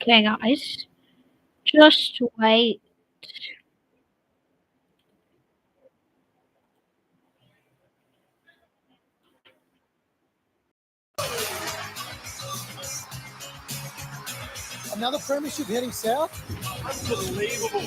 Okay, guys. Just wait. Another premiership heading south? Unbelievable.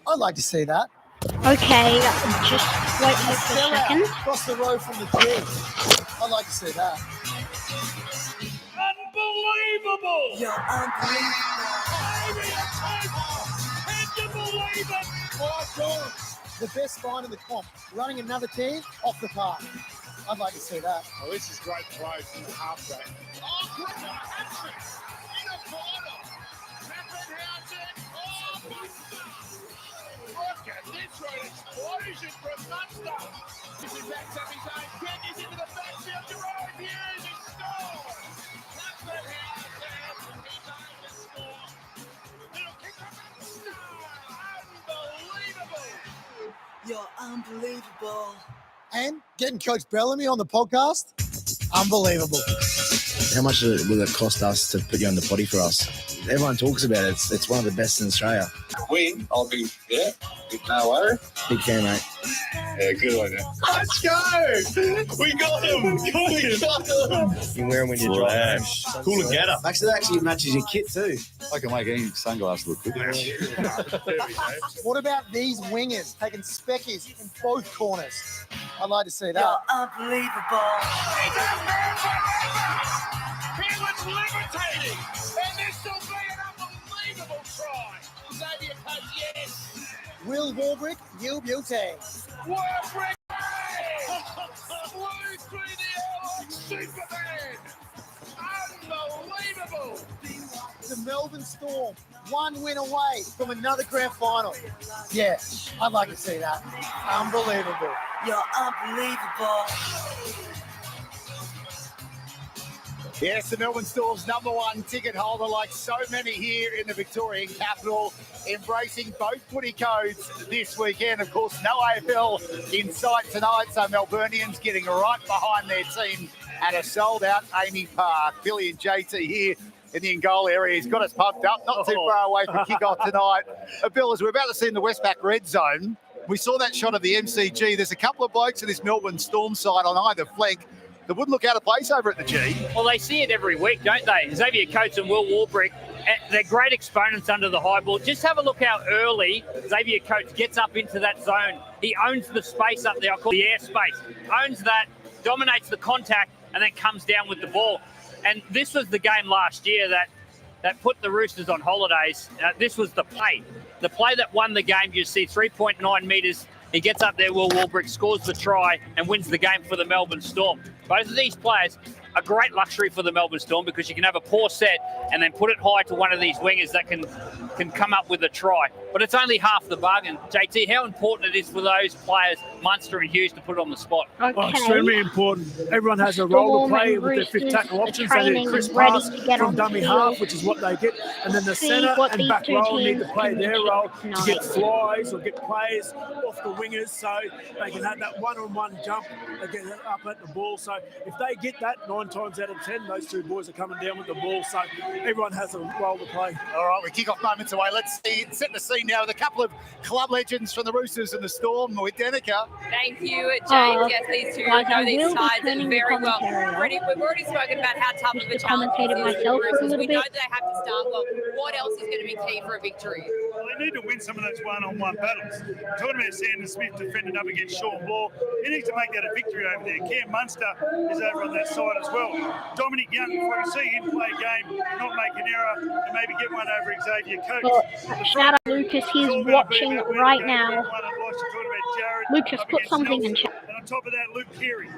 I'd like to see that. Okay, just wait for a second. Across the road from the G. I'd like to see that. Unbelievable. You're unbelievable. Can you believe it? Oh, God. The best spine in the comp. Running another team off the park. I'd like to see that. Oh, this is great play from the halfback. Oh, good hat-trick in a corner. Pappenhausen. Oh, Munster. Look at this right explosion from Munster. This is back to his own 10. He's into the backfield. Jerome Hughes has scored. Pappenhausen. He's on to score. Little kick from Munster. Unbelievable. You're unbelievable. And getting Coach Bellamy on the podcast? Unbelievable. How much will it cost us to put you on the potty for us? Everyone talks about it. It's one of the best in Australia. Win, I'll be there. No worry. Big fan, mate. Yeah, good on you. Let's go! We got him! We got him! You can wear them when you drive. Cool to get up. Actually, that actually matches your kit too. I can make any sunglasses look good. There we go. What about these wingers taking speckies in both corners? I'd like to see that. You're unbelievable. He was levitating, and this will be an unbelievable try. Xavier Coates, yes. Will Warbrick, you beauty. Warbrick, flew through the air like Superman. Unbelievable. The Melbourne Storm, one win away from another grand final. Yeah, I'd like to see that. Unbelievable. You're unbelievable. Yes, the Melbourne Storm's #1 ticket holder, like so many here in the Victorian capital, embracing both footy codes this weekend. Of course, no AFL in sight tonight, so Melburnians getting right behind their team at a sold-out Amy Park. Billy and JT here in the Angola area. He's got us pumped up, not too far away from kick-off tonight. Bill, as we're about to see in the Westpac red zone, we saw that shot of the MCG. There's a couple of blokes in this Melbourne Storm side on either flank that wouldn't look out of place over at the G. Well, they see it every week, don't they? Xavier Coates and Will Warbrick, they're great exponents under the high ball. Just have a look how early Xavier Coates gets up into that zone. He owns the space up there. I call it the airspace. Owns that, dominates the contact, and then comes down with the ball. And this was the game last year that put the Roosters on holidays. This was the play that won the game. You see 3.9 metres. He gets up there, Will Warbrick scores the try and wins the game for the Melbourne Storm. Both of these players a great luxury for the Melbourne Storm because you can have a poor set and then put it high to one of these wingers that can come up with a try. But it's only half the bargain. JT, how important it is for those players, Munster and Hughes, to put it on the spot? Okay. Oh, extremely important. Everyone has a role to play with their fifth tackle options. They need a crisp pass from dummy half, which is what they get. And then the centre and back row need to play their role to get flies or get players off the wingers so they can have that one-on-one jump to get up at the ball. So if they get that 9 times out of 10, those two boys are coming down with the ball. So everyone has a role to play. All right, we kick off moments away. Let's set the scene now with a couple of club legends from the Roosters and the Storm with Danica. Thank you, James. Yes, these two know these sides very well. We've already spoken about how tough of a challenge it is for the Roosters. We know they have to start well. What else is going to be key for a victory? Well, they need to win some of those one-on-one battles. Talking about Sandon Smith defending up against Sean Blaw, he needs to make that a victory over there. Cam Munster is over on that side as well. Dominic Young, if we see him play a game, not make an error, and maybe get one over Xavier Coates. Well, shout out Lucas, he's watching right now. Lucas, put something in chat. And on top of that, Luke Keary.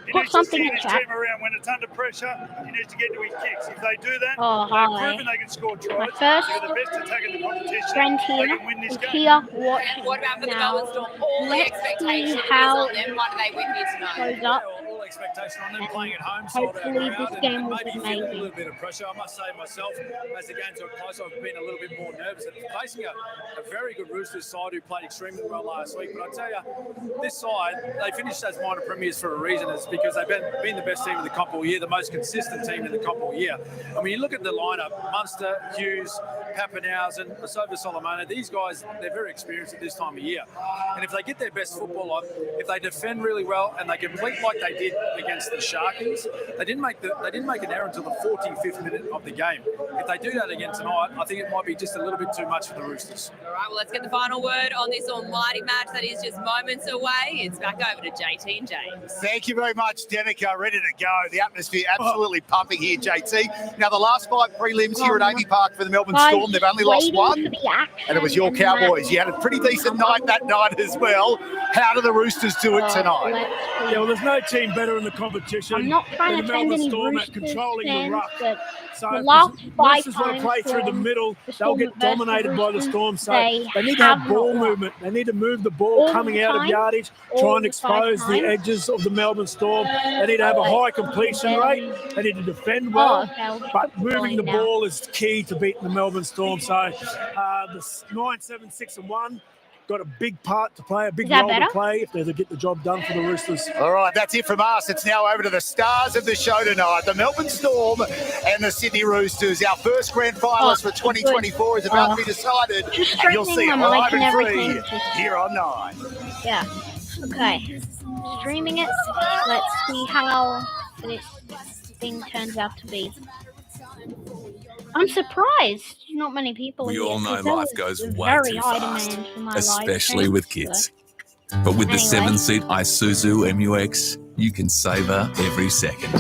He Put needs something to in steer his chat. team around when it's under pressure. He needs to get to his kicks. If they do that, Oh, they've hi. proven they can score tries. first They're the best attack in the competition. Friend They here can win this is game. here watching And what about for the now. Melbourne Storm? All the Let's expectation see is how on them. Why do they win here tonight? goes up. all expectation on them playing at home. Hopefully this game was maybe amazing. a little bit of pressure. I must say myself, as the games got close, I've been a little bit more nervous. And facing a very good Roosters side who played extremely well last week. But I tell you, this side, they finished as minor premiers for a reason. It's because they've been the best team in the comp all year, the most consistent team in the comp all year. And when you look at the lineup, Munster, Hughes, Pappenhausen, Masova Solomona, these guys, they're very experienced at this time of year. And if they get their best football on, if they defend really well and they complete like they did against the Sharkies, they didn't make an error until the 45th minute of the game. If they do that again tonight, I think it might be just a little bit too much for the Roosters. All right, well, let's get the final word on this almighty match that is just moments away. It's back over to JT and James. Thank you very much, Denica. Ready to go. The atmosphere absolutely pumping here, JT. Now, the last 5 prelims here at Amy Park for the Melbourne Storm, they've only lost one, and it was your Cowboys. You had a pretty decent night that night as well. How do the Roosters do it tonight? Yeah, well, there's no team better in the competition. I'm not trying to offend any Roosters controlling fans, the ruck. but the last 5 Roosters want to play through the middle. They'll get versus dominated by the Storm. So they need to have have ball not movement. They need to move the ball all coming the out of time, yardage, all try and the expose the 5 edges of the Melbourne Storm. They need to have a high completion rate. They need to defend well. But moving the ball is key to beating the Melbourne Storm. So the 9-7-6-1. Got a big part to play, a big role to play if they get the job done for the Roosters. All right, that's it from us. It's now over to the stars of the show tonight, the Melbourne Storm and the Sydney Roosters. Our first grand finalist for 2024 is about to be decided. And you'll see it live and free here on 9. Yeah. Okay. Streaming it. Let's see how this thing turns out to be. I'm surprised not many people. We all know life goes way very too high fast, demand for my especially live with streams, kids. But with the Anyway. 7-seat Isuzu MUX, you can savor every second.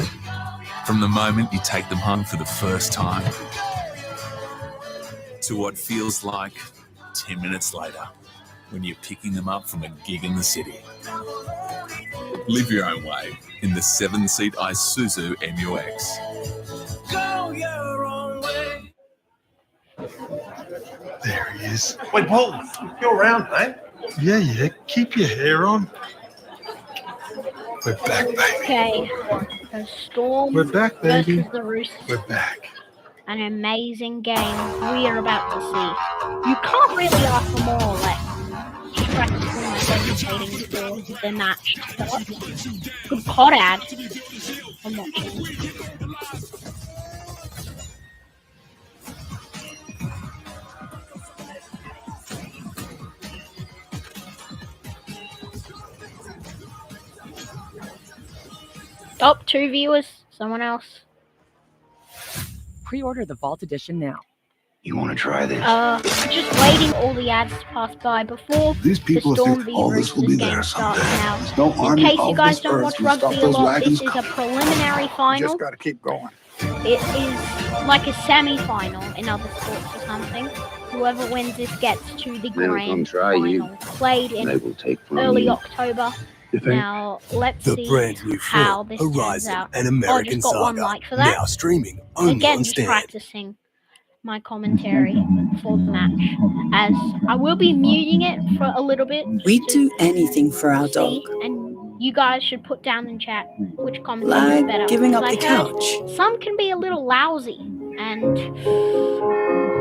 From the moment you take them home for the first time to what feels like 10 minutes later when you're picking them up from a gig in the city. Live your own way in the 7-seat Isuzu MUX. Go your own way. There he is. Wait, Paul, you're around, mate. Yeah. Keep your hair on. We're back, baby. Okay. The Storm We're back, baby. versus the Roosters. We're back. An amazing game we are about to see. You can't really ask for more, like, stressful and devastating for the match. Good pod ad. I'm watching. Oh, 2 viewers. Someone else. Pre-order the Vault Edition now. You want to try this? Just waiting all the ads to pass by before These people the Storm think v all this will be Roosters there game starts someday. now. There's no In army case you of guys this don't earth watch will stop rugby a those lot, wagons this is a coming. preliminary final. Just got to keep going. It is like a semi-final in other sports or something. Whoever wins this gets to the They'll grand come try final. you. Played in They will take from early you. October. You think? Now let's The see brand new how film, this turns Horizon, out. an American just got one saga, like for that. now streaming only Again, on just Stan. practicing my commentary for the match, as I will be muting it for a little bit. We'd do anything for our See, dog. and you guys should put down in chat which commentary is Like better. giving up because the I heard couch. some can be a little lousy, and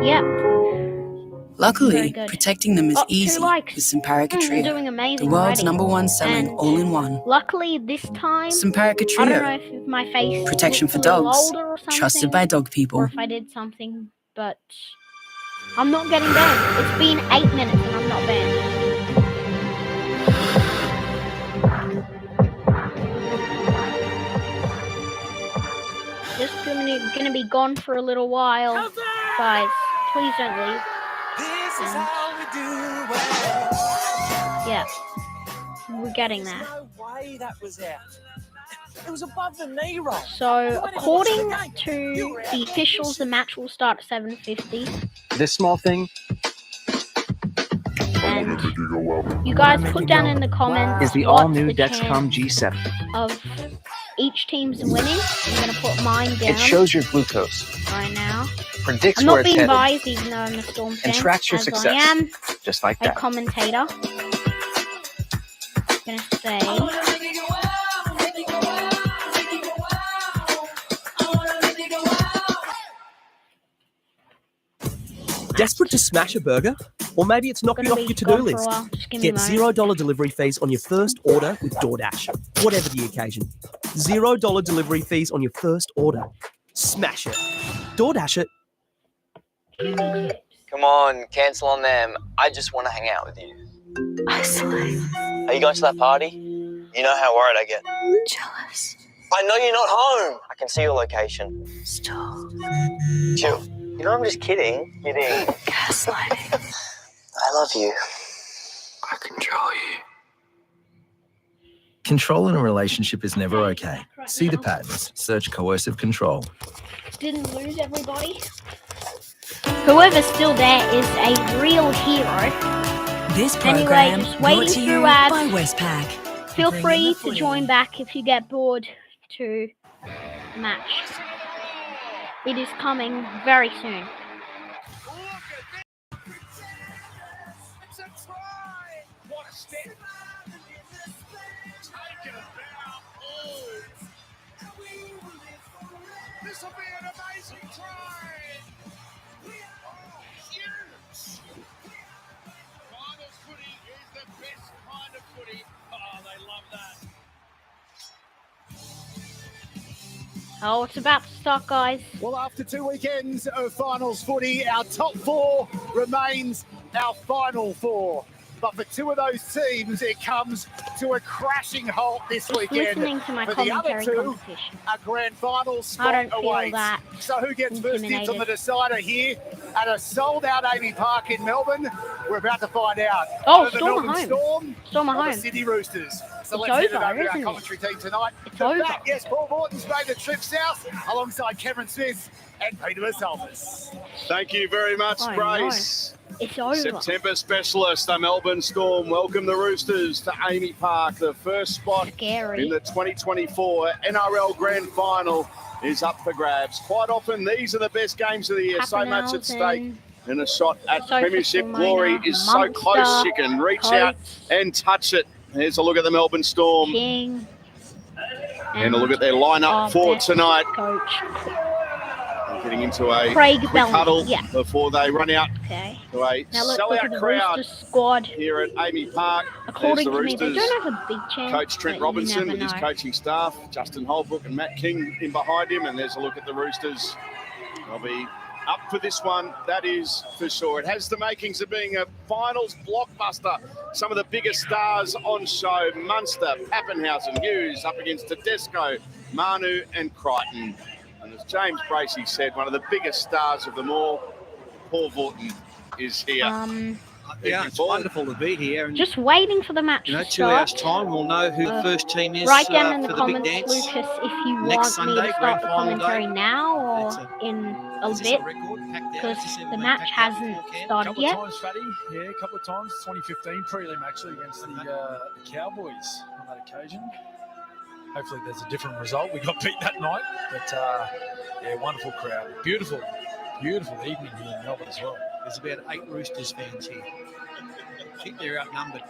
yeah. Very Luckily, good. protecting them is Oh, 2 easy likes. with Simparica You're Trio, doing amazing the world's already. #1 selling And all-in-one. luckily this time, Simparica I don't know Trio, if my face protection looks for a little dogs, older or something, trusted by dog or people. if I did something, but I'm not getting banned. It's been 8 minutes and I'm not banned. Just gonna be gone for a little while, guys. Please don't leave. This is how we do it. Yeah, we're getting there. No way that was out. It was above the knee roll. So, according to the officials, the match will start at 7:50. This small thing And you guys put down in the comments is the what's all-new the Dexcom chance G7. of each team's winning. I'm gonna put mine down It shows your glucose, right now. predicts I'm where not it's being headed, biased, even though I'm a Storm fan, and tracks your as success, I am just like a that. commentator. I'm gonna say Desperate to smash a burger? Or maybe it's knocking off your to-do list. Get $0 delivery fees on your first order with DoorDash, whatever the occasion. $0 delivery fees on your first order. Smash it. DoorDash it. Come on, cancel on them. I just want to hang out with you. Isolate. Are you going to that party? You know how worried I get. Jealous. I know you're not home. I can see your location. Stop. Chill. You know I'm just kidding. Gaslighting. I love you. I control you. Control in a relationship is never okay. See the patterns. Search coercive control. Didn't lose everybody. Whoever's still there is a real hero. This Anyway, program just brought waiting to you through by ads. Westpac. Feel free to join back if you get bored to the match. It is coming very soon. It's a try. What a step. Take it about. Oh. This will be an amazing try. Oh, huge. Finals footy is the best kind of footy. Oh, they love that. Oh, it's about to start, guys. Well, after 2 weekends of finals footy, our top 4 remains our final 4. But for 2 of those teams, it comes to a crashing halt this weekend. Listening to my for the other commentary 2, competition. a grand final I spot don't feel awaits. that So who gets first dibs on the intimidated. decider here at a sold-out Amy Park in Melbourne? We're about to find out. Oh, Either the Storm are Melbourne home. Storm Storm are or the home. Sydney Roosters. So It's let's head it over, over to our isn't it? commentary team tonight. It's The over. fact, yes, Paul Morton's made the trip south alongside Cameron Smith and Peter Mersalvis. Thank you very much, Oh, Brace. no. It's over. September specialist, the Melbourne Storm. Welcome the Roosters to Amy Park. The first spot Scary. in the 2024 NRL Grand Final is up for grabs. Quite often, these are the best games of the year. So much at stake. And a shot at Sofa Premiership Simona, glory is so Munster, close you can reach out and touch it. Here's a look at the Melbourne Storm. King. And a look at their lineup for best tonight. Coach. Getting into a Craig quick Bellamy, huddle yeah. before they run out Okay. to a Now let's look at sellout the crowd Roosters squad. here at Amy Park. According There's to the me, they Roosters. don't have a big chance. Coach Trent but you Robinson never with his know. coaching staff, Justin Holbrook and Matt King in behind him. And there's a look at the Roosters. They'll be up for this one, that is for sure. It has the makings of being a finals blockbuster. Some of the biggest stars on show. Munster, Pappenhausen, Hughes up against Tedesco, Manu and Crichton. And as James Bracey said, one of the biggest stars of them all, Paul Vaughton, is here. Yeah, it's wonderful to be here. And, Just waiting for the match you know, to 2 hours' start. time, we'll know who the first team is Write down in the for the big comments, dance. Lucas, if you Next want Sunday, me to start the grand final commentary day. now or in a Is this bit, a record? Packed out? because As you said, the we'll match pack out hasn't before camp. started couple yet. of times, Fatty. Yeah, a couple of times. 2015 prelim actually against the Cowboys on that occasion. Hopefully there's a different result. We got beat that night, but yeah, wonderful crowd. Beautiful evening here in Melbourne as well. There's about 8 Roosters fans here. I think they're outnumbered.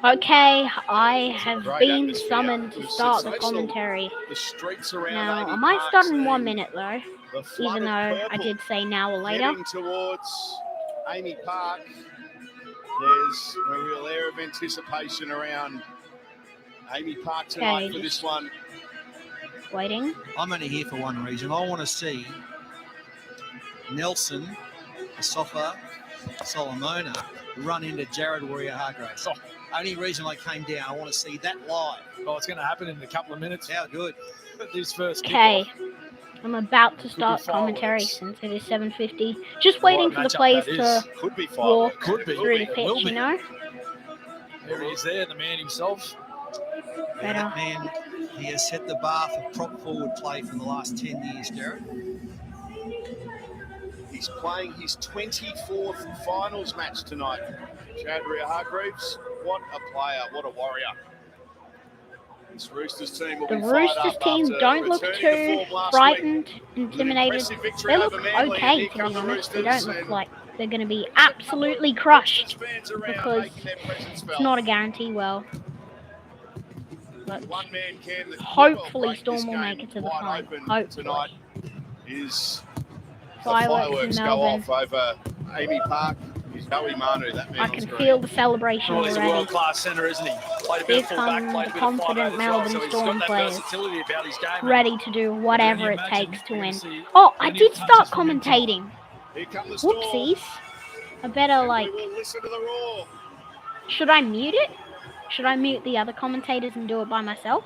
Okay, I have Great been atmosphere. summoned It to was start the sensational. commentary. The streets around Now, Amy I might Park start in seem 1 minute though, the even flooded though I purple. did say now or later. Heading towards Amy Park, there's a real air of anticipation around Amy Park tonight Okay, for this one. Waiting. I'm only here for one reason. I want to see Nelson, Asafa, Solomona run into Jared Warrior-Hargraves. Only reason I came down, I want to see that live. Oh, it's going to happen in a couple of minutes. How good. This first Okay, kickoff. I'm about to start commentary since it is 7:50. Just waiting for the players to Could be walk Could be. through the Will pitch, be. you know? There he is there, the man himself. That man, he has set the bar for prop forward play for the last 10 years, Jared. He's playing his 24th finals match tonight. Jared Warrior-Hargraves, what a player, what a warrior. This Roosters team will The be fired Roosters up team after don't look returning to too form last frightened, week. intimidated. impressive victory They look over Manly, okay, and here to come be the honest. They Roosters, don't look and like they're going to be absolutely crushed, because it's not a guarantee. Well, but One man can that could hopefully break Storm this will make game it to the wide final. open Hopefully. tonight is the Fireworks in fireworks go Melbourne. off over Amy Park is Joey Manu. That man I on can screen. feel the celebration Well, he's a already. world-class centre, isn't he? Played a bit Here of fullback, come played the a bit of 5'8" confident as well, Melbourne so he's Storm got that players, versatility about his game. ready to do whatever it imagine takes to you're gonna win. see Oh, I plenty did of start touches from him tonight. commentating. Here come the Storm. Whoopsies. I better, And like, we will listen to the roar. should I mute it? Should I mute the other commentators and do it by myself?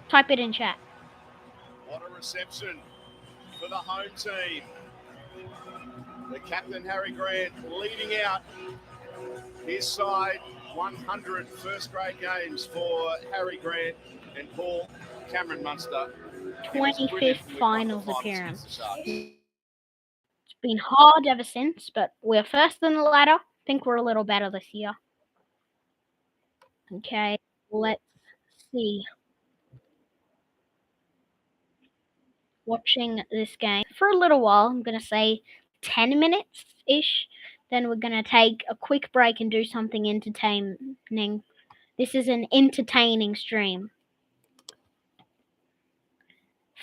Type it in chat. What a reception for the home team. The captain, Harry Grant, leading out his side. 100 first-grade games for Harry Grant and Paul Cameron Munster. 25th finals appearance. It's been hard ever since, but we're first in the ladder. I think we're a little better this year. Okay, let's see. Watching this game for a little while. I'm going to say 10 minutes-ish. Then we're going to take a quick break and do something entertaining. This is an entertaining stream.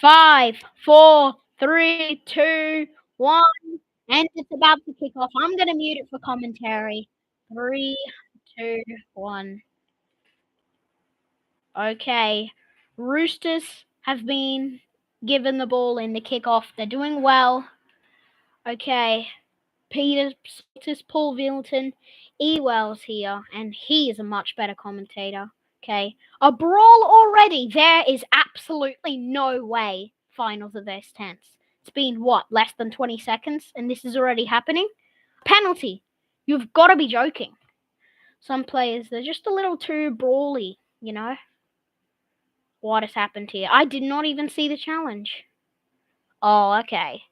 5, 4, 3, 2, 1. And it's about to kick off. I'm going to mute it for commentary. 3, 2, 1. Okay. Roosters have been given the ball in the kickoff. They're doing well. Okay. Peter Saltis, Paul Vilton, Ewell's here, and he is a much better commentator. Okay. A brawl already. There is absolutely no way finals are this tense. It's been, what, less than 20 seconds, and this is already happening? Penalty. You've got to be joking. Some players, they're just a little too brawly, you know? What has happened here? I did not even see the challenge. Oh, okay.